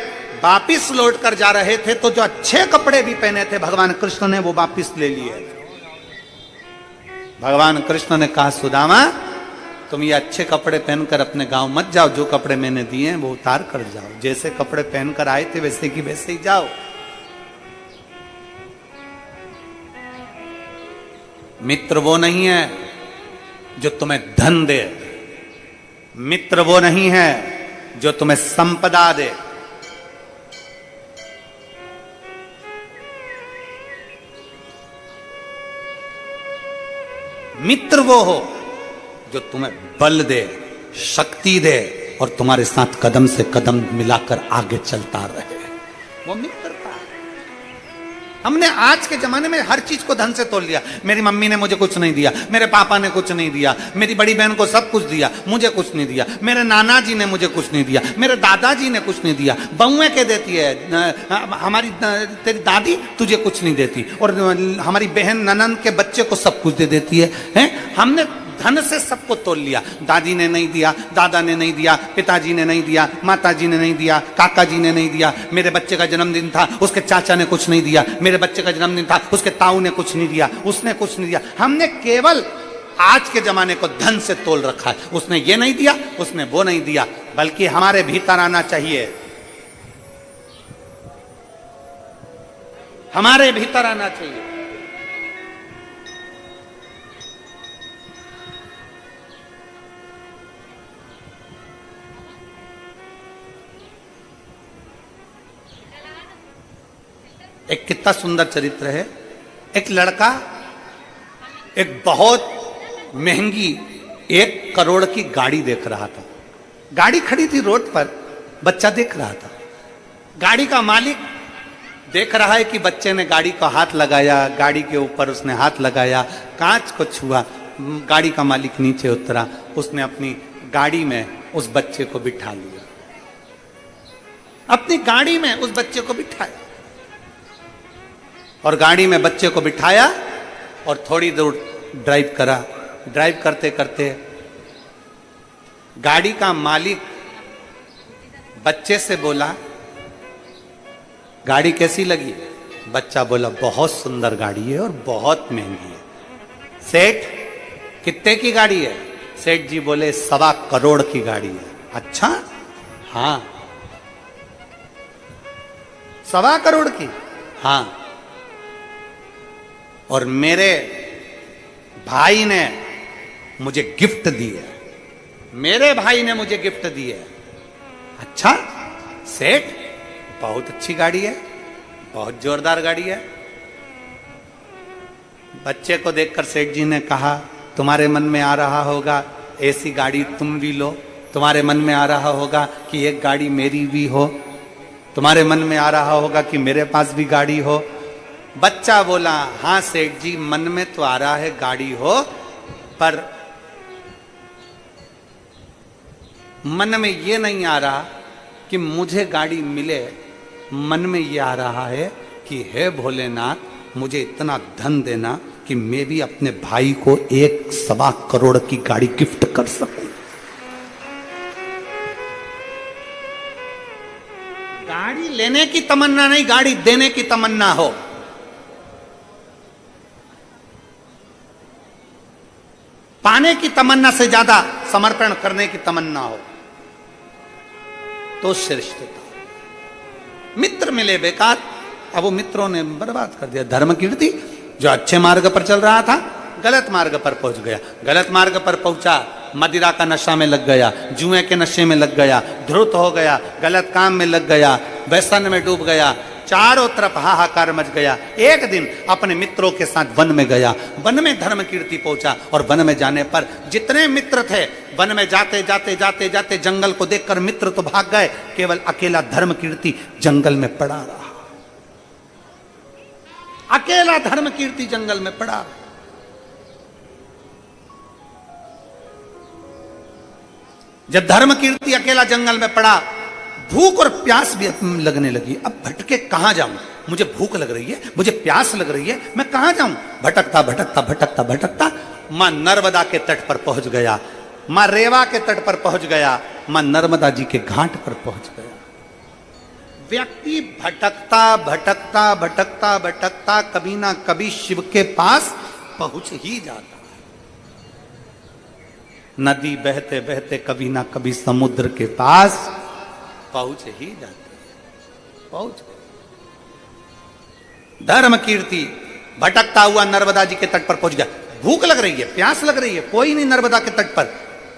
वापिस लौट कर जा रहे थे तो जो अच्छे कपड़े भी पहने थे भगवान कृष्ण ने वो वापिस ले लिए। भगवान कृष्ण ने कहा सुदामा तुम ये अच्छे कपड़े पहनकर अपने गांव मत जाओ, जो कपड़े मैंने दिए हैं वो उतार कर जाओ। जैसे कपड़े पहनकर आए थे वैसे की वैसे ही जाओ। मित्र वो नहीं है जो तुम्हें धन दे, मित्र वो नहीं है जो तुम्हें संपदा दे। मित्र वो हो जो तुम्हें बल दे, शक्ति दे और तुम्हारे साथ कदम से कदम मिलाकर आगे चलता रहे, वो मित्रता। हमने आज के जमाने में हर चीज को धन से तोल लिया। मेरी मम्मी ने मुझे कुछ नहीं दिया, मेरे पापा ने कुछ नहीं दिया, मेरी बड़ी बहन को सब कुछ दिया, मुझे कुछ नहीं दिया, मेरे नाना जी ने मुझे कुछ नहीं दिया, मेरे दादाजी ने कुछ नहीं दिया। बहुएं कह देती है हमारी तेरी दादी तुझे कुछ नहीं देती, और हमारी बहन ननन के बच्चे को सब कुछ दे देती है, हैं? हमने धन से सबको तोल लिया। दादी ने नहीं दिया, दादा ने नहीं दिया, पिताजी ने नहीं दिया, माताजी ने नहीं दिया, काका जी ने नहीं दिया। मेरे बच्चे का जन्मदिन था, उसके चाचा ने कुछ नहीं दिया। मेरे बच्चे का जन्मदिन था, उसके ताऊ ने कुछ नहीं दिया, उसने कुछ नहीं दिया। हमने केवल आज के जमाने को धन से तोल रखा है। उसने ये नहीं दिया, उसने वो नहीं दिया, बल्कि हमारे भीतर आना चाहिए, हमारे भीतर आना चाहिए। एक कितना सुंदर चरित्र है। एक लड़का एक बहुत महंगी 1 करोड़ की गाड़ी देख रहा था। गाड़ी खड़ी थी रोड पर, बच्चा देख रहा था। गाड़ी का मालिक देख रहा है कि बच्चे ने गाड़ी को हाथ लगाया, गाड़ी के ऊपर उसने हाथ लगाया, कांच को छुआ। गाड़ी का मालिक नीचे उतरा, उसने अपनी गाड़ी में उस बच्चे को बिठा लिया, अपनी गाड़ी में उस बच्चे को बिठाया। और गाड़ी में बच्चे को बिठाया और थोड़ी दूर ड्राइव करा। ड्राइव करते करते गाड़ी का मालिक बच्चे से बोला गाड़ी कैसी लगी? बच्चा बोला बहुत सुंदर गाड़ी है और बहुत महंगी है। सेठ कितने की गाड़ी है? सेठ जी बोले 1.25 करोड़ की गाड़ी है। अच्छा, हाँ 1.25 करोड़ की? हाँ। और मेरे भाई ने मुझे गिफ्ट दी है, मेरे भाई ने मुझे गिफ्ट दी है। अच्छा सेठ, बहुत अच्छी गाड़ी है, बहुत जोरदार गाड़ी है। बच्चे को देखकर सेठ जी ने कहा तुम्हारे मन में आ रहा होगा ऐसी गाड़ी तुम भी लो, तुम्हारे मन में आ रहा होगा कि एक गाड़ी मेरी भी हो, तुम्हारे मन में आ रहा होगा कि मेरे पास भी गाड़ी हो। बच्चा बोला हाँ सेठ जी, मन में तो आ रहा है गाड़ी हो, पर मन में ये नहीं आ रहा कि मुझे गाड़ी मिले। मन में ये आ रहा है कि हे भोलेनाथ, मुझे इतना धन देना कि मैं भी अपने भाई को 1.25 करोड़ की गाड़ी गिफ्ट कर सकूं। गाड़ी लेने की तमन्ना नहीं, गाड़ी देने की तमन्ना हो। पाने की तमन्ना से ज्यादा समर्पण करने की तमन्ना हो तो श्रेष्ठता। मित्र मिले बेकार, अब वो मित्रों ने बर्बाद कर दिया। धर्म कीर्ति जो अच्छे मार्ग पर चल रहा था गलत मार्ग पर पहुंच गया। गलत मार्ग पर पहुंचा, मदिरा का नशा में लग गया, जुए के नशे में लग गया, धृत हो गया, गलत काम में लग गया, व्यसन में डूब गया, चारों तरफ हाहाकार मच गया। एक दिन अपने मित्रों के साथ वन में गया, वन में धर्म कीर्ति पहुंचा और वन में जाने पर जितने मित्र थे, वन में जाते जाते जाते जाते जंगल को देखकर मित्र तो भाग गए, केवल अकेला धर्म कीर्ति जंगल में पड़ा रहा। अकेला धर्म कीर्ति जंगल में पड़ा। जब धर्म कीर्ति अकेला जंगल में पड़ा, भूख और प्यास भी लगने लगी। अब भटके कहां जाऊं, मुझे भूख लग रही है, मुझे प्यास लग रही है, मैं कहां जाऊं। भटकता भटकता भटकता भटकता मां नर्मदा के तट पर पहुंच गया, मां रेवा के तट पर पहुंच गया, मां नर्मदा जी के घाट पर पहुंच गया। व्यक्ति भटकता भटकता भटकता भटकता कभी ना कभी शिव के पास पहुंच ही जाता। नदी बहते बहते कभी ना कभी समुद्र के पास पहुंच ही जाती है। पहुंच धर्म कीर्ति भटकता हुआ नर्मदा जी के तट पर पहुंच गया। भूख लग रही है, प्यास लग रही है, कोई नहीं नर्मदा के तट पर,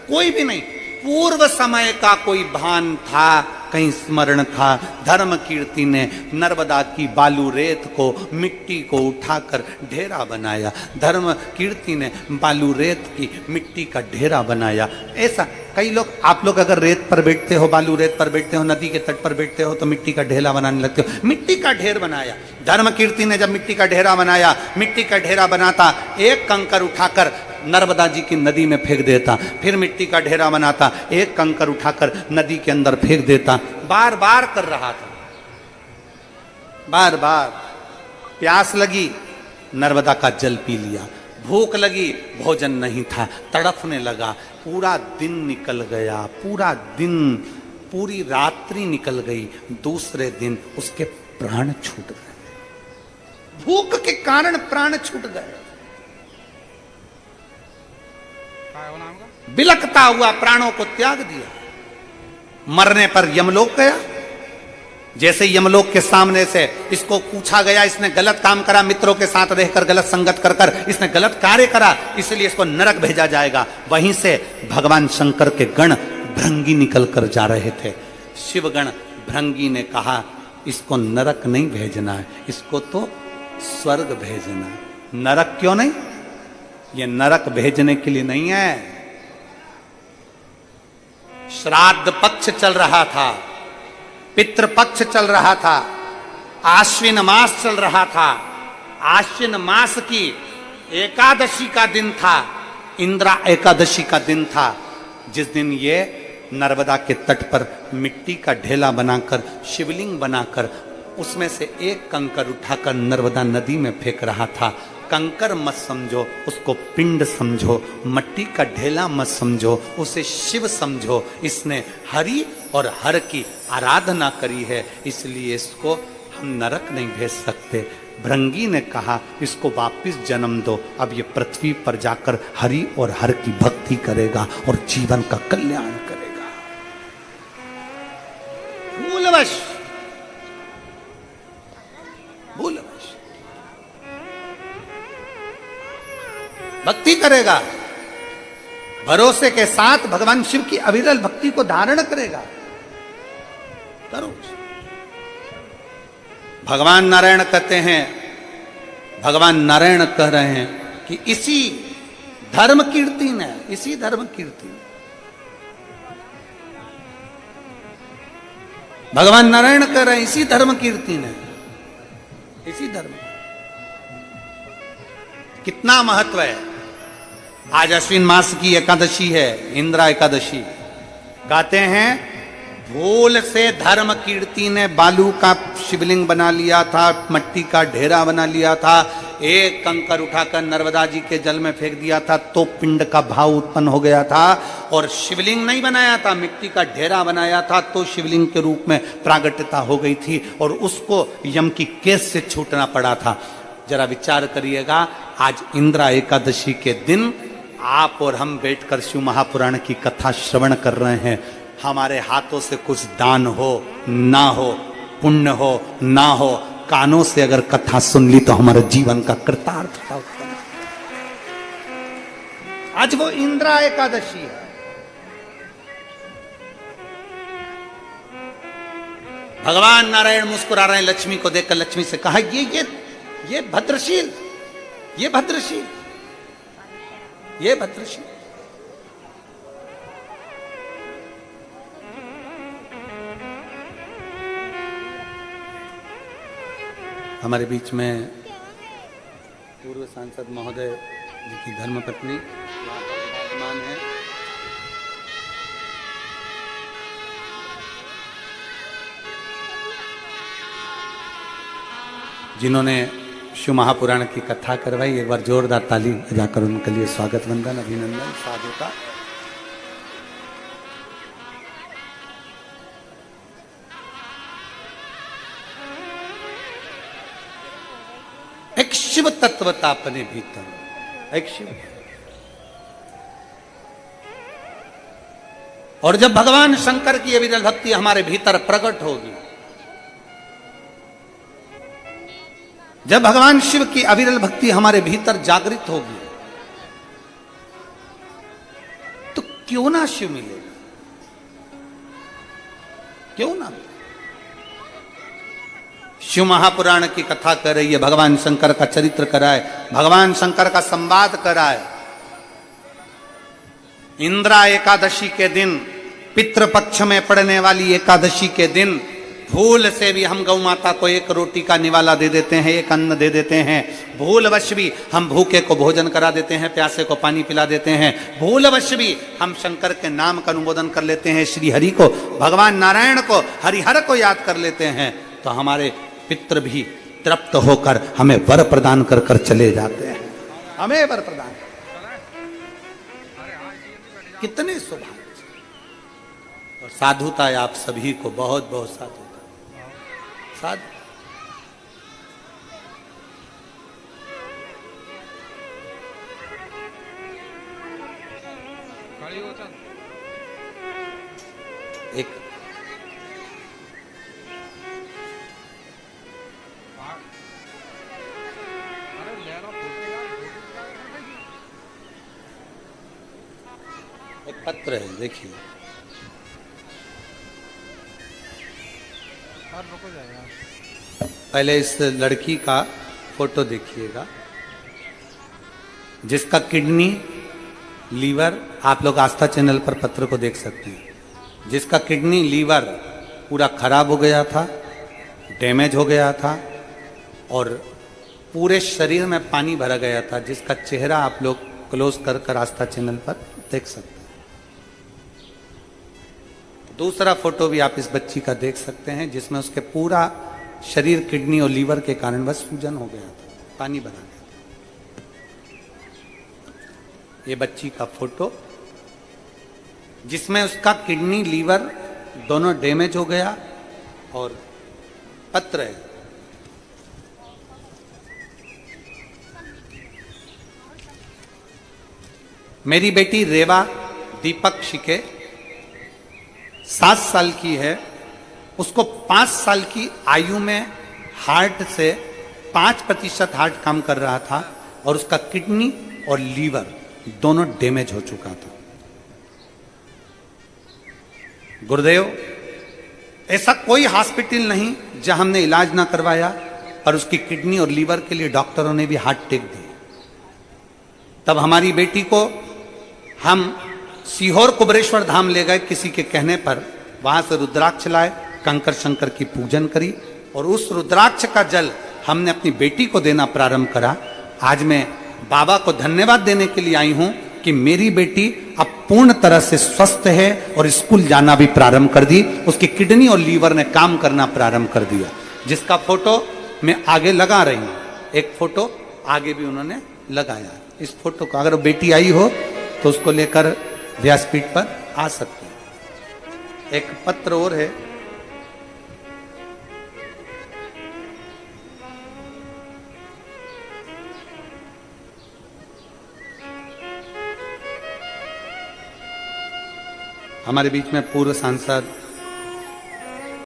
कोई भी नहीं। पूर्व समय का कोई भान था, कहीं स्मरण था। धर्म कीर्ति ने नर्मदा की बालू रेत को, मिट्टी को उठाकर ढेरा बनाया। धर्म कीर्ति ने बालू रेत की मिट्टी का ढेरा बनाया। ऐसा कई लोग, आप लोग अगर रेत पर बैठते हो, बालू रेत पर बैठते हो, नदी के तट पर बैठते हो तो मिट्टी का ढेरा बनाने लगते हो। मिट्टी का ढेर बनाया। धर्म कीर्ति ने जब मिट्टी का ढेरा बनाया, मिट्टी का ढेरा बनाता, एक कंकर उठाकर नर्मदा जी की नदी में फेंक देता, फिर मिट्टी का ढेरा बनाता, एक कंकर उठाकर नदी के अंदर फेंक देता। बार बार कर रहा था, बार बार। प्यास लगी, नर्मदा का जल पी लिया। भूख लगी, भोजन नहीं था, तड़फने लगा। पूरा दिन निकल गया, पूरा दिन, पूरी रात्रि निकल गई। दूसरे दिन उसके प्राण छूट गए। भूख के कारण प्राण छूट गए। बिलखता हुआ प्राणों को त्याग दिया। मरने पर यमलोक गया। जैसे यमलोक के सामने से इसको पूछा गया, इसने गलत काम करा, मित्रों के साथ रहकर गलत संगत कर कर इसने गलत कार्य करा, इसलिए इसको नरक भेजा जाएगा। वहीं से भगवान शंकर के गण भृंगी निकल कर जा रहे थे। शिवगण भृंगी ने कहा, इसको नरक नहीं भेजना है, इसको तो स्वर्ग भेजना है। नरक क्यों नहीं? ये नरक भेजने के लिए नहीं है। श्राद्ध पक्ष चल रहा था, पितृपक्ष चल रहा था, आश्विन मास चल रहा था। आश्विन मास की एकादशी का दिन था, इंद्रा एकादशी का दिन था, जिस दिन ये नर्मदा के तट पर मिट्टी का ढेला बनाकर, शिवलिंग बनाकर, उसमें से एक कंकर उठाकर नर्मदा नदी में फेंक रहा था। कंकर मत समझो, उसको पिंड समझो, मट्टी का ढेला मत समझो, उसे शिव समझो। इसने हरि और हर की आराधना करी है, इसलिए इसको हम नरक नहीं भेज सकते। भृंगी ने कहा, इसको वापिस जन्म दो, अब ये पृथ्वी पर जाकर हरि और हर की भक्ति करेगा और जीवन का कल्याण करेगा। भूलवश भक्ति करेगा, भरोसे के साथ भगवान शिव की अविरल भक्ति को धारण करेगा। करो। भगवान नारायण कहते हैं, भगवान नारायण कह रहे हैं कि इसी धर्म कीर्ति ने, इसी धर्म कीर्ति, भगवान नारायण कह रहे हैं इसी धर्म कीर्ति ने, इसी धर्म। कितना महत्व है। आज अश्विन मास की एकादशी है, इंद्रा एकादशी। गाते हैं, भूल से धर्म कीर्ति ने बालू का शिवलिंग बना लिया था, मट्टी का ढेरा बना लिया था, एक कंकर उठाकर नर्मदा जी के जल में फेंक दिया था तो पिंड का भाव उत्पन्न हो गया था, और शिवलिंग नहीं बनाया था, मिट्टी का ढेरा बनाया था तो शिवलिंग के रूप में प्रागट्यता हो गई थी और उसको यम की केस से छूटना पड़ा था। जरा विचार करिएगा, आज इंद्रा एकादशी के दिन आप और हम बैठकर शिव महापुराण की कथा श्रवण कर रहे हैं। हमारे हाथों से कुछ दान हो ना हो, पुण्य हो ना हो, कानों से अगर कथा सुन ली तो हमारे जीवन का कृतार्थ होता है। आज वो इंद्रा एकादशी है। भगवान नारायण मुस्कुरा रहे हैं लक्ष्मी को देखकर। लक्ष्मी से कहा ये भद्रशील, ये भद्रशील, ये भद्रशील। हमारे बीच में पूर्व सांसद महोदय जी की धर्मपत्नी विराजमान है। जिन्होंने शिव महापुराण की कथा करवाई, एक बार जोरदार ताली बजाकर उनके लिए स्वागत वंदन अभिनंदन साधुता। एक शिव तत्वता अपने भीतर, एक शिव। और जब भगवान शंकर की अविरल भक्ति हमारे भीतर प्रकट होगी, जब भगवान शिव की अविरल भक्ति हमारे भीतर जागृत होगी, तो क्यों ना शिव मिलेगा, क्यों ना। शिव महापुराण की कथा कर रही है, भगवान शंकर का चरित्र कराए, भगवान शंकर का संवाद कराए। इंद्रा एकादशी के दिन, पितृपक्ष में पड़ने वाली एकादशी के दिन, भूल से भी हम गौ माता को एक रोटी का निवाला दे देते हैं, एक अन्न दे देते हैं। भूलवश भी हम भूखे को भोजन करा देते हैं, प्यासे को पानी पिला देते हैं। भूलवश भी हम शंकर के नाम का अनुमोदन कर लेते हैं, श्री हरि को, भगवान नारायण को, हरिहर को याद कर लेते हैं, तो हमारे पितृ भी तृप्त होकर हमें वर प्रदान कर कर चले जाते हैं, हमें वर प्रदान। कितने सौभाग्य और साधुता है आप सभी को, बहुत बहुत साधुता, साधु। एक पत्र है, देखिए। पहले इस लड़की का फोटो देखिएगा, जिसका किडनी, लीवर, आप लोग आस्था चैनल पर पत्र को देख सकते हैं, जिसका किडनी, लीवर पूरा खराब हो गया था, डैमेज हो गया था और पूरे शरीर में पानी भरा गया था, जिसका चेहरा आप लोग क्लोज कर कर आस्था चैनल पर देख सकते हैं। दूसरा फोटो भी आप इस बच्ची का देख सकते हैं, जिसमें उसके पूरा शरीर किडनी और लीवर के कारण बस सूजन हो गया था, पानी भरा गया था। ये बच्ची का फोटो, जिसमें उसका किडनी, लीवर दोनों डैमेज हो गया, और पत्र है। मेरी बेटी रेवा दीपक शिके 7 साल की है, उसको 5 साल की आयु में हार्ट से 5% हार्ट काम कर रहा था और उसका किडनी और लीवर दोनों डैमेज हो चुका था। गुरुदेव, ऐसा कोई हॉस्पिटल नहीं जहां हमने इलाज ना करवाया, और उसकी किडनी और लीवर के लिए डॉक्टरों ने भी हार्ट टेक दी। तब हमारी बेटी को हम सीहोर कुबरेश्वर धाम ले गए किसी के कहने पर, वहां से रुद्राक्ष लाए, कंकर शंकर की पूजन करी, और उस रुद्राक्ष का जल हमने अपनी बेटी को देना प्रारंभ करा। आज मैं बाबा को धन्यवाद देने के लिए आई हूं कि मेरी बेटी अब पूर्ण तरह से स्वस्थ है और स्कूल जाना भी प्रारंभ कर दी, उसकी किडनी और लीवर ने काम करना प्रारंभ कर दिया, जिसका फोटो मैं आगे लगा रही हूं। एक फोटो आगे भी उन्होंने लगाया। इस फोटो को अगर बेटी आई हो तो उसको लेकर व्यासपीठ पर आ सकते हैं। एक पत्र और है, हमारे बीच में पूर्व सांसद